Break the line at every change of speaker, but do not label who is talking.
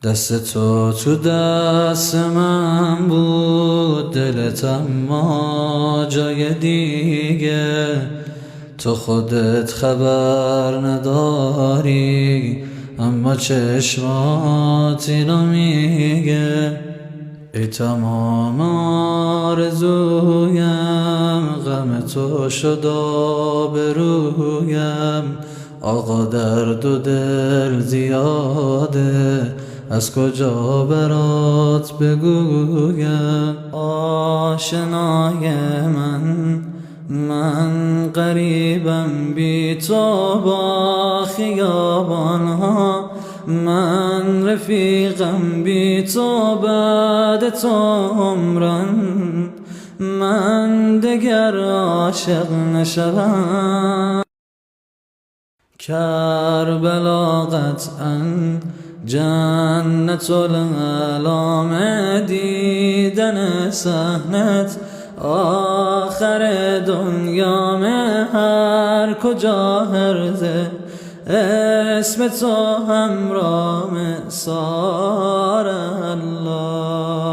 دست تو دست من بود، دلت اما جای دیگه. تو خودت خبر نداری اما چشمات اینو میگه. ای تمام آرزویم غم تو شد آبرویم. آقا درد و دل زیاده، از کجا برات بگویم. آشنای من غریبم بی تو با خیابانها. من رفیقم بی تو بعد تو عمرم. من دگر عاشق نشوم. کربلا قطعا جنت العلام، دیدن صحنت آخر دنیام. هر کجا هرزه اسم تو همرام سار الله.